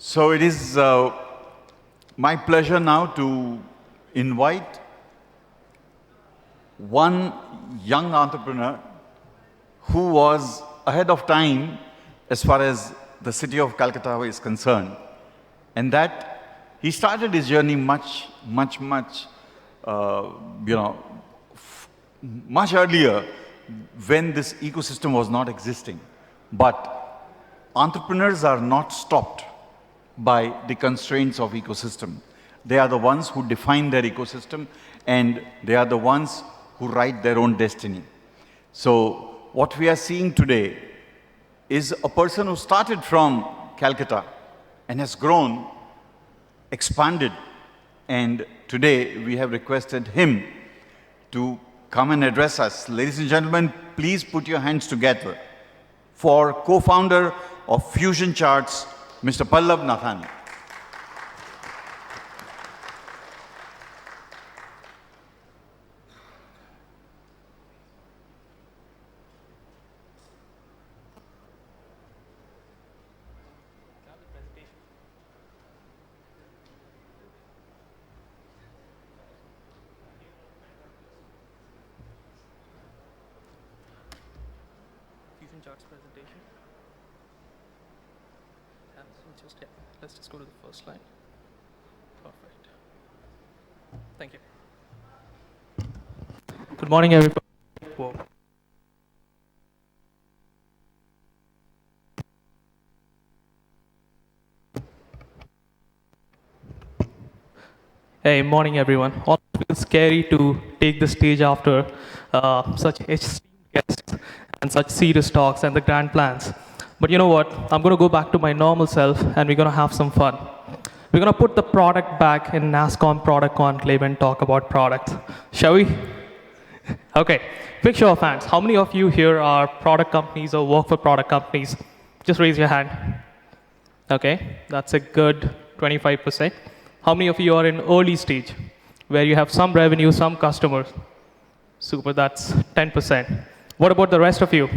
So it is my pleasure now to invite one young entrepreneur who was ahead of time as far as the city of Calcutta is concerned. And that he started his journey much earlier when this ecosystem was not existing. But entrepreneurs are not stopped by the constraints of ecosystem. They are the ones who define their ecosystem, and they are the ones who write their own destiny. So what we are seeing today is a person who started from Calcutta and has grown, expanded, and today we have requested him to come and address us. Ladies and gentlemen, please put your hands together for co-founder of Fusioncharts, Mr. Pallav Nadhani. Fusioncharts presentation. Let's just go to the first slide. Perfect. Thank you. Good morning, everybody. Whoa. Hey, morning, everyone. Always feels scary to take the stage after such esteemed guests and such serious talks and the grand plans. But you know what? I'm going to go back to my normal self, and we're going to have some fun. We're going to put the product back in NASSCOM product conclave and talk about products. Shall we? Okay. Quick show of hands. How many of you here are product companies or work for product companies? Just raise your hand. Okay. That's a good 25%. How many of you are in early stage, where you have some revenue, some customers? Super. That's 10%. What about the rest of you?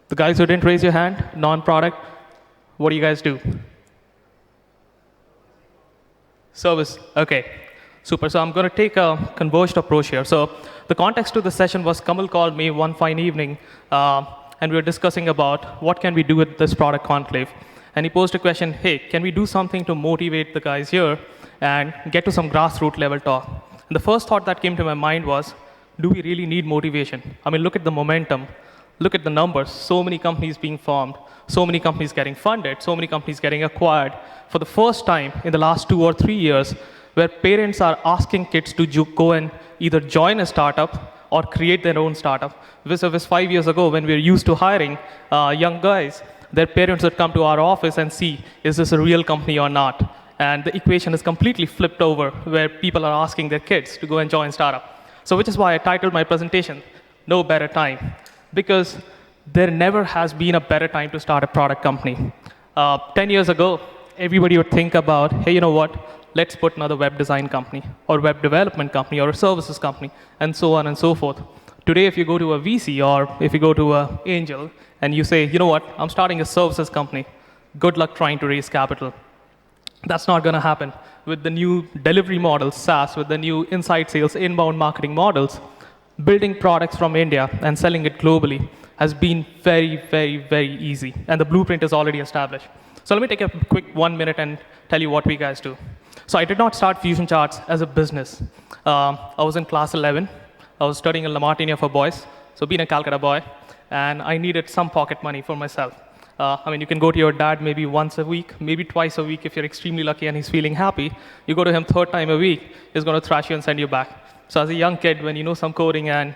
The guys who didn't raise your hand, non-product, what do you guys do? Service, okay. Super, so I'm going to take a converged approach here. So the context to the session was Kamal called me one fine evening, and we were discussing about what can we do with this product conclave. And he posed a question, hey, can we do something to motivate the guys here and get to some grassroots level talk? And the first thought that came to my mind was, do we really need motivation? I mean, look at the momentum. Look at the numbers. So many companies being formed, so many companies getting funded, so many companies getting acquired. For the first time in the last 2 or 3 years, where parents are asking kids to go and either join a startup or create their own startup. Vis-a-vis 5 years ago, when we were used to hiring young guys, their parents would come to our office and see, is this a real company or not? And the equation is completely flipped over, where people are asking their kids to go and join startup. So which is why I titled my presentation, No Better Time. Because there never has been a better time to start a product company. 10 years ago, everybody would think about, hey, you know what? Let's put another web design company, or web development company, or a services company, and so on and so forth. Today, if you go to a VC, or if you go to an angel, and you say, you know what? I'm starting a services company. Good luck trying to raise capital. That's not going to happen. With the new delivery models, SaaS, with the new inside sales, inbound marketing models, building products from India and selling it globally has been very easy. And the blueprint is already established. So let me take a quick 1 minute and tell you what we guys do. So I did not start Fusioncharts as a business. I was in class 11. I was studying in La Martinia for boys, so being a Calcutta boy, and I needed some pocket money for myself. I mean, you can go to your dad maybe once a week, maybe twice a week if you're extremely lucky and he's feeling happy. You go to him third time a week, he's going to thrash you and send you back. So as a young kid, when you know some coding and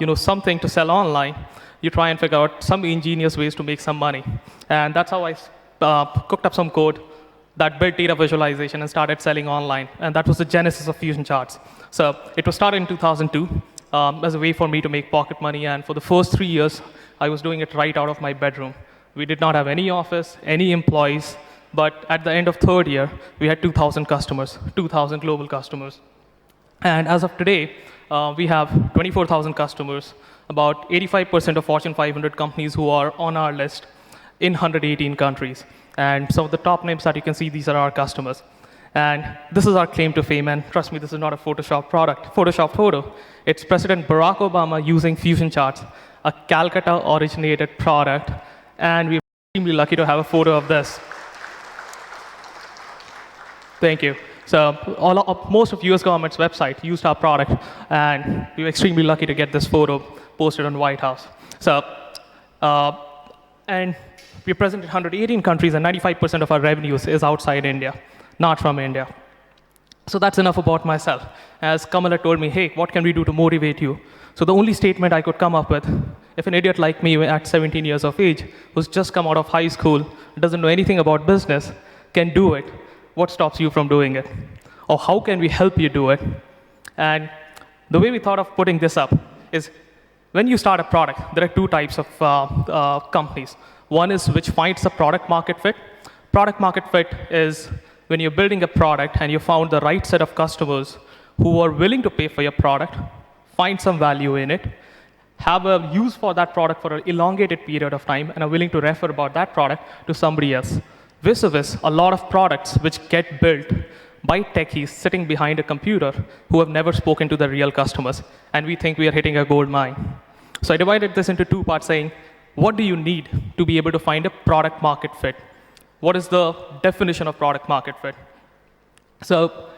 you know something to sell online, you try and figure out some ingenious ways to make some money. And that's how I cooked up some code that built data visualization and started selling online. And that was the genesis of Fusioncharts. So it was started in 2002 as a way for me to make pocket money. And for the first 3 years, I was doing it right out of my bedroom. We did not have any office, any employees. But at the end of third year, we had 2,000 customers, 2,000 global customers. And as of today, we have 24,000 customers, about 85% of Fortune 500 companies who are on our list. in 118 countries. And some of the top names that you can see, these are our customers. And this is our claim to fame, and trust me, this is not a Photoshop product, Photoshop photo. It's President Barack Obama using Fusioncharts, a Calcutta-originated product, and we're extremely lucky to have a photo of this. Thank you. So most of US government's website used our product, and we were extremely lucky to get this photo posted on White House. So, and we're present in 118 countries, and 95% of our revenues is outside India, not from India. So that's enough about myself. As Kamala told me, hey, what can we do to motivate you? So the only statement I could come up with, if an idiot like me at 17 years of age, who's just come out of high school, doesn't know anything about business, can do it, what stops you from doing it? Or how can we help you do it? And the way we thought of putting this up is when you start a product, there are two types of companies. One is which finds the product market fit. Product market fit is when you're building a product and you found the right set of customers who are willing to pay for your product, find some value in it, have a use for that product for an elongated period of time, and are willing to refer about that product to somebody else. Vis-a-vis, a lot of products which get built by techies sitting behind a computer who have never spoken to the real customers, and we think we are hitting a gold mine. So I divided this into two parts, saying, what do you need to be able to find a product market fit? What is the definition of product market fit? So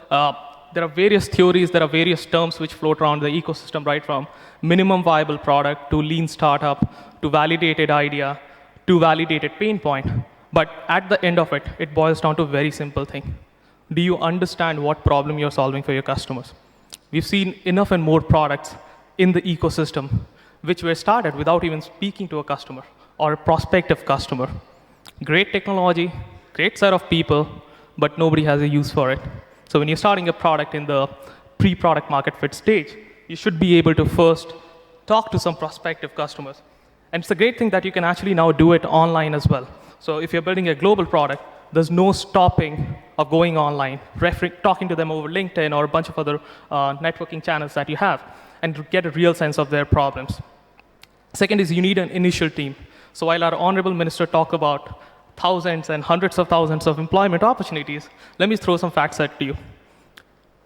there are various theories, there are various terms which float around the ecosystem, right from minimum viable product to lean startup to validated idea to validated pain point. But at the end of it, it boils down to a very simple thing. Do you understand what problem you're solving for your customers? We've seen enough and more products in the ecosystem which were started without even speaking to a customer or a prospective customer. Great technology, great set of people, but nobody has a use for it. So when you're starting a product in the pre-product market fit stage, you should be able to first talk to some prospective customers. And it's a great thing that you can actually now do it online as well. So if you're building a global product, there's no stopping of going online, talking to them over LinkedIn or a bunch of other networking channels that you have, and to get a real sense of their problems. Second is you need an initial team. So while our honorable minister talked about thousands and hundreds of thousands of employment opportunities, let me throw some facts at you.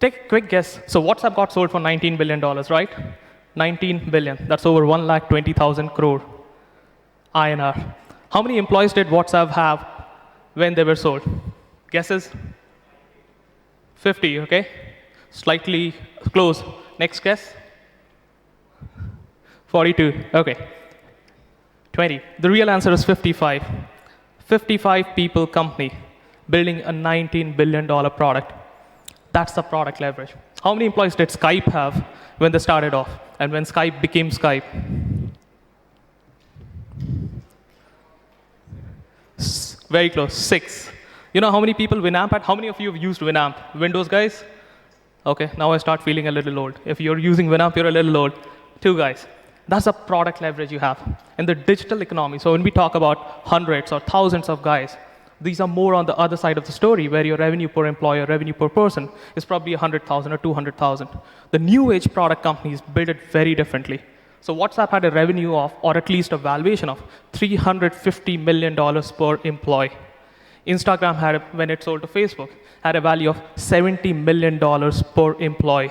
Take a quick guess. So WhatsApp got sold for $19 billion, right? 19 billion. That's over 1,20,000 crore INR. How many employees did WhatsApp have when they were sold? Guesses? 50, okay? Slightly close. Next guess? 42, okay. 20. The real answer is 55. 55 people company building a $19 billion product. That's the product leverage. How many employees did Skype have when they started off and when Skype became Skype? Very close, 6. You know how many people Winamp had? How many of you have used Winamp? Windows guys? Okay, now I start feeling a little old. If you're using Winamp, you're a little old. 2 guys. That's a product leverage you have. In the digital economy, so when we talk about hundreds or thousands of guys, these are more on the other side of the story where your revenue per employee or revenue per person is probably 100,000 or 200,000. The new age product companies build it very differently. So WhatsApp had a revenue of, or at least a valuation of, $350 million per employee. Instagram had, when it sold to Facebook, had a value of $70 million per employee.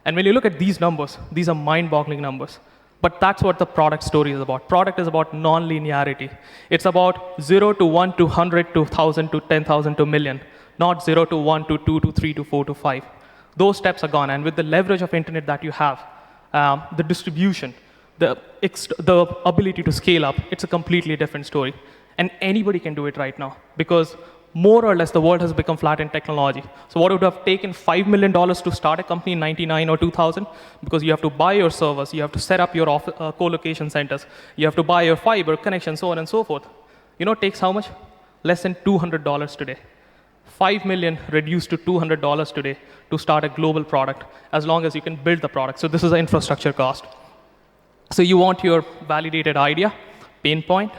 And when you look at these numbers, these are mind-boggling numbers. But that's what the product story is about. Product is about non-linearity. It's about 0 to 1 to 100 to 1,000 to 10,000 to million, not 0 to 1 to 2 to 3 to 4 to 5. Those steps are gone. And with the leverage of internet that you have, the distribution, the ability to scale up, it's a completely different story. And anybody can do it right now because more or less the world has become flat in technology. So what would have taken $5 million to start a company in 99 or 2000? Because you have to buy your servers, you have to set up your co-location centers, you have to buy your fiber connection, so on and so forth. You know it takes how much? Less than $200 today. 5 million reduced to $200 today to start a global product, as long as you can build the product. So this is the infrastructure cost. So you want your validated idea, pain point.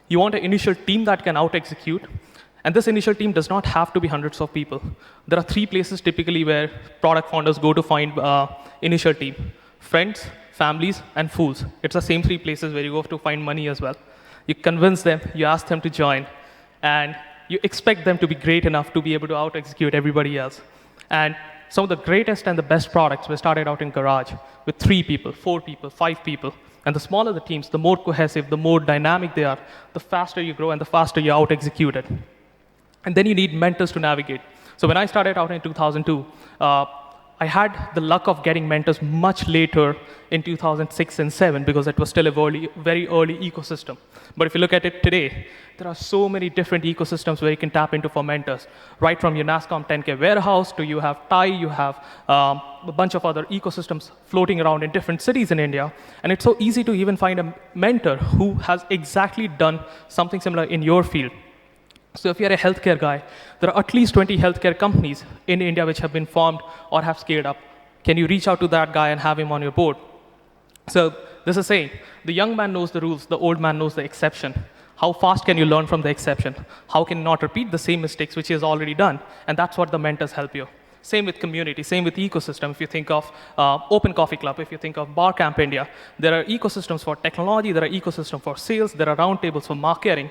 You want an initial team that can out-execute. And this initial team does not have to be hundreds of people. There are 3 places typically where product founders go to find initial team. Friends, families, and fools. It's the same 3 places where you go to find money as well. You convince them, you ask them to join, and you expect them to be great enough to be able to out-execute everybody else. And some of the greatest and the best products were started out in garage with 3 people, 4 people, 5 people. And the smaller the teams, the more cohesive, the more dynamic they are, the faster you grow and the faster you out-execute it. And then you need mentors to navigate. So when I started out in 2002, I had the luck of getting mentors much later in 2006 and 7 because it was still a very early ecosystem. But if you look at it today, there are so many different ecosystems where you can tap into for mentors. Right from your NASSCOM 10K warehouse to you have TIE, you have a bunch of other ecosystems floating around in different cities in India. And it's so easy to even find a mentor who has exactly done something similar in your field. So if you're a healthcare guy, there are at least 20 healthcare companies in India which have been formed or have scaled up. Can you reach out to that guy and have him on your board? So this is saying, the young man knows the rules, the old man knows the exception. How fast can you learn from the exception? How can you not repeat the same mistakes which he has already done? And that's what the mentors help you. Same with community, same with ecosystem. If you think of Open Coffee Club, if you think of Bar Camp India, there are ecosystems for technology, there are ecosystems for sales, there are roundtables for marketing.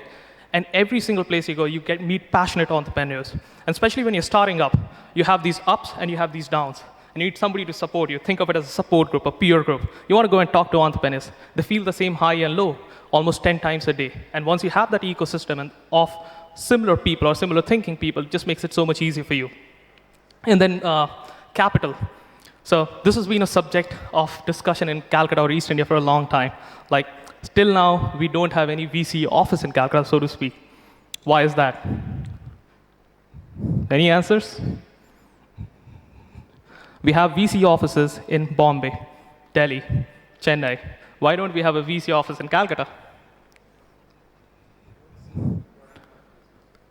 And every single place you go, you meet passionate entrepreneurs. And especially when you're starting up, you have these ups and you have these downs. And you need somebody to support you. Think of it as a support group, a peer group. You want to go and talk to entrepreneurs. They feel the same high and low almost 10 times a day. And once you have that ecosystem of similar people or similar thinking people, it just makes it so much easier for you. And then capital. So this has been a subject of discussion in Calcutta or East India for a long time. Like, still now, we don't have any VC office in Calcutta, so to speak. Why is that? Any answers? We have VC offices in Bombay, Delhi, Chennai. Why don't we have a VC office in Calcutta?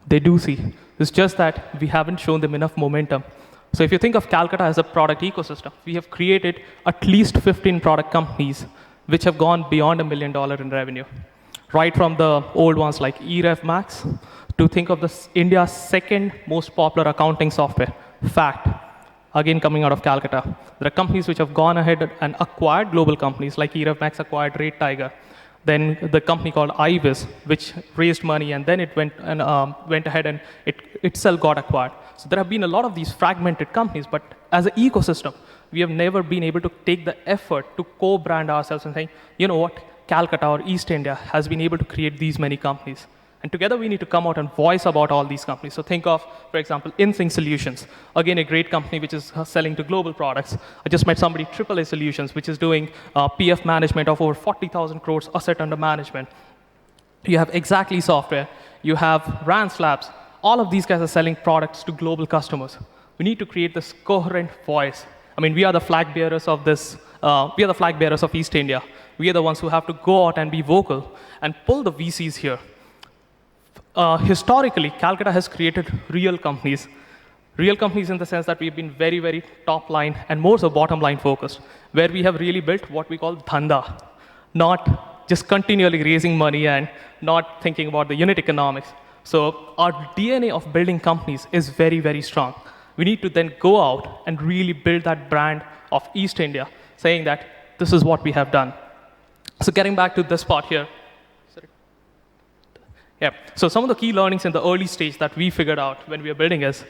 They do see. It's just that we haven't shown them enough momentum. So if you think of Calcutta as a product ecosystem, we have created at least 15 product companies which have gone beyond $1 million in revenue. Right from the old ones like eRev Max to think of India's second most popular accounting software, Fact, again coming out of Calcutta. There are companies which have gone ahead and acquired global companies like eRev Max acquired Rate Tiger. Then the company called IVIS, which raised money, and then it went ahead and it itself got acquired. So there have been a lot of these fragmented companies, but as an ecosystem, we have never been able to take the effort to co-brand ourselves and say, you know what, Calcutta or East India has been able to create these many companies. And together we need to come out and voice about all these companies. So think of, for example, InSync Solutions. Again, a great company which is selling to global products. I just met somebody, AAA Solutions, which is doing PF management of over 40,000 crores asset under management. You have Exactly Software. You have Rance Labs. All of these guys are selling products to global customers. We need to create this coherent voice. I mean, we are the flag bearers of this. We are the flag bearers of East India. We are the ones who have to go out and be vocal and pull the VCs here. Historically, Calcutta has created real companies. Real companies in the sense that we've been very, very top line and more so bottom line focused, where we have really built what we call dhanda, not just continually raising money and not thinking about the unit economics. So our DNA of building companies is very, very strong. We need to then go out and really build that brand of East India, saying that this is what we have done. So getting back to this part here. Yeah. So some of the key learnings in the early stage that we figured out when we were building is,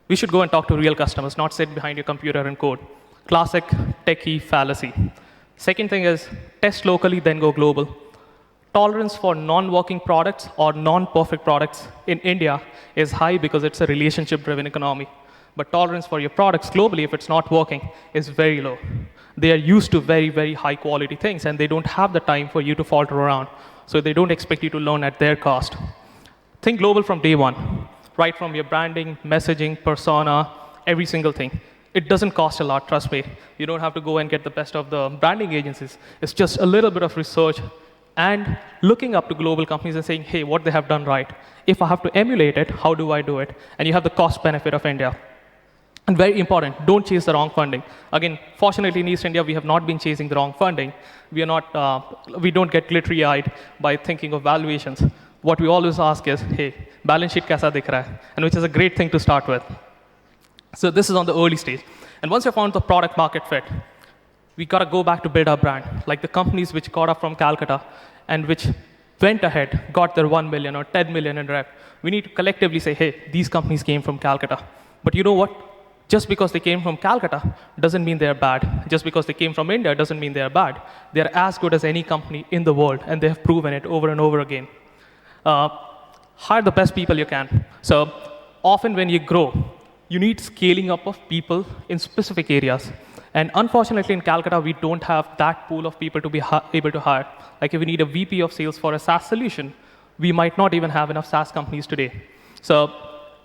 we should go and talk to real customers, not sit behind your computer and code. Classic techie fallacy. Second thing is, test locally, then go global. Tolerance for non-working products or non-perfect products in India is high because it's a relationship-driven economy. But tolerance for your products globally, if it's not working, is very low. They are used to very, very high-quality things, and they don't have the time for you to falter around. So they don't expect you to learn at their cost. Think global from day one, right from your branding, messaging, persona, every single thing. It doesn't cost a lot, trust me. You don't have to go and get the best of the branding agencies. It's just a little bit of research and looking up to global companies and saying, hey, what they have done right. If I have to emulate it, how do I do it? And you have the cost benefit of India. And very important, don't chase the wrong funding. Again, fortunately in East India, we have not been chasing the wrong funding. We don't get glittery-eyed by thinking of valuations. What we always ask is, hey, balance sheet kaisa dikh raha hai? And which is a great thing to start with. So this is on the early stage. And once you found the product market fit, we got to go back to build our brand. Like the companies which got up from Calcutta and which went ahead, got their 1 million or 10 million in rev. We need to collectively say, hey, these companies came from Calcutta. But you know what? Just because they came from Calcutta doesn't mean they're bad. Just because they came from India doesn't mean they're bad. They're as good as any company in the world, and they have proven it over and over again. Hire the best people you can. So often when you grow, you need scaling up of people in specific areas. And unfortunately, in Calcutta, we don't have that pool of people to be able to hire. Like if we need a VP of sales for a SaaS solution, we might not even have enough SaaS companies today. So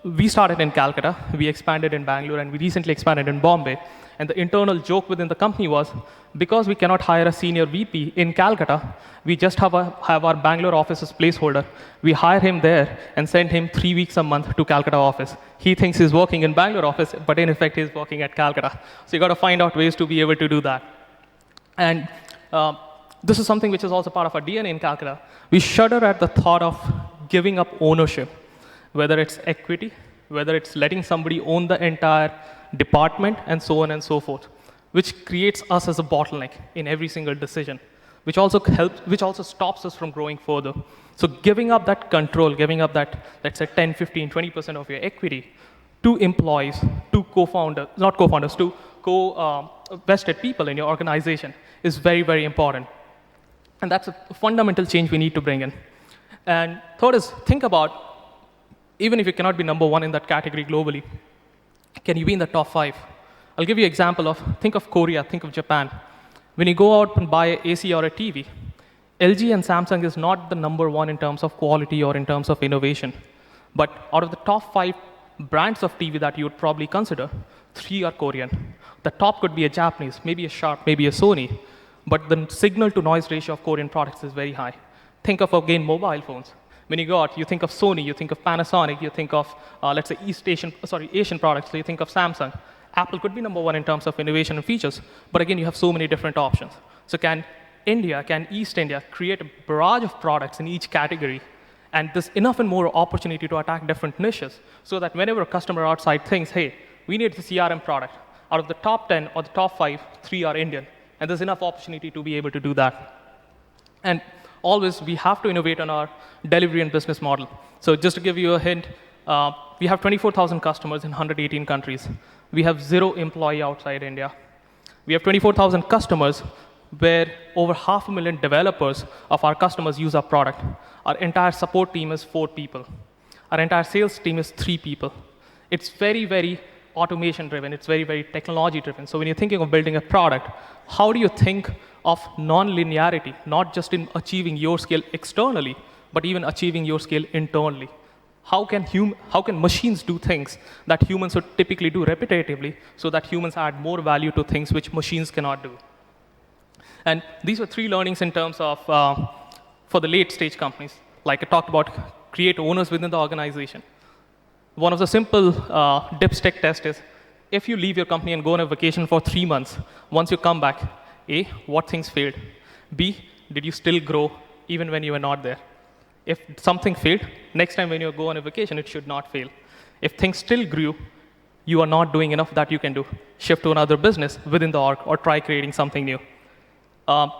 we started in Calcutta, we expanded in Bangalore, and we recently expanded in Bombay. And the internal joke within the company was, because we cannot hire a senior VP in Calcutta, we just have our Bangalore office's placeholder. We hire him there and send him 3 weeks a month to Calcutta office. He thinks he's working in Bangalore office, but in effect, he's working at Calcutta. So you got to find out ways to be able to do that. And this is something which is also part of our DNA in Calcutta. We shudder at the thought of giving up ownership, whether it's equity, whether it's letting somebody own the entire department, and so on and so forth, which creates us as a bottleneck in every single decision, which also stops us from growing further. So giving up that control, giving up that, let's say 10, 15, 20% of your equity to employees, to co-founders, not co-founders, to co-vested people in your organization is very, very important. And that's a fundamental change we need to bring in. And third is, think about, even if you cannot be number one in that category globally, can you be in the top 5? I'll give you an example of, think of Korea, think of Japan. When you go out and buy an AC or a TV, LG and Samsung is not the number one in terms of quality or in terms of innovation. But out of the top 5 brands of TV that you would probably consider, 3 are Korean. The top could be a Japanese, maybe a Sharp, maybe a Sony, but the signal to noise ratio of Korean products is very high. Think of, again, mobile phones. When you go out, you think of Sony, you think of Panasonic, you think of, let's say, Asian products, so you think of Samsung. Apple could be number one in terms of innovation and features, but again, you have so many different options. So can East India create a barrage of products in each category, and there's enough and more opportunity to attack different niches, so that whenever a customer outside thinks, hey, we need the CRM product, out of the top 10 or the top 5, 3 are Indian, and there's enough opportunity to be able to do that. And always, we have to innovate on our delivery and business model. So just to give you a hint, we have 24,000 customers in 118 countries. We have 0 employee outside India. We have 24,000 customers where over 500,000 developers of our customers use our product. Our entire support team is 4 people. Our entire sales team is 3 people. It's very, very automation-driven. It's very, very technology-driven. So when you're thinking of building a product, how do you think of non-linearity, not just in achieving your scale externally, but even achieving your scale internally? How can machines do things that humans would typically do repetitively, so that humans add more value to things which machines cannot do? And these were 3 learnings in terms of, for the late-stage companies. Like I talked about, create owners within the organization. One of the simple dipstick tests is, if you leave your company and go on a vacation for 3 months, once you come back, A, what things failed? B, did you still grow even when you were not there? If something failed, next time when you go on a vacation, it should not fail. If things still grew, you are not doing enough that you can do. Shift to another business within the org or try creating something new.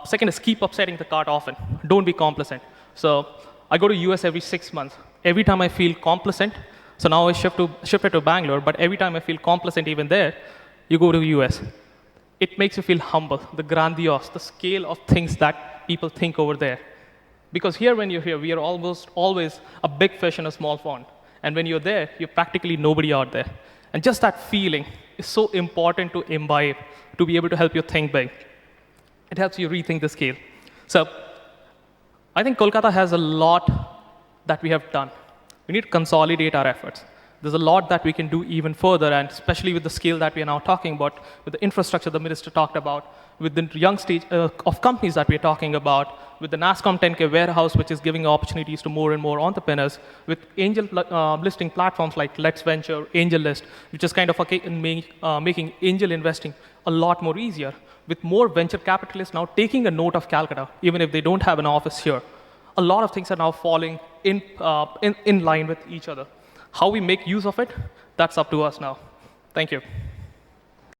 Second is keep upsetting the cart often. Don't be complacent. So I go to US every 6 months. Every time I feel complacent, so now I shifted to Bangalore, but every time I feel complacent even there, you go to US. It makes you feel humble, the grandiose, the scale of things that people think over there. Because here, when you're here, we are almost always a big fish in a small pond. And when you're there, you're practically nobody out there. And just that feeling is so important to imbibe, to be able to help you think big. It helps you rethink the scale. So I think Kolkata has a lot that we have done. We need to consolidate our efforts. There's a lot that we can do even further, and especially with the scale that we are now talking about, with the infrastructure the minister talked about, with the young stage of companies that we're talking about, with the NASSCOM 10K warehouse, which is giving opportunities to more and more entrepreneurs, with angel listing platforms like Let's Venture, Angel List, which is kind of making angel investing a lot more easier, with more venture capitalists now taking a note of Calcutta, even if they don't have an office here. A lot of things are now falling in line with each other. How we make use of it, that's up to us now. Thank you.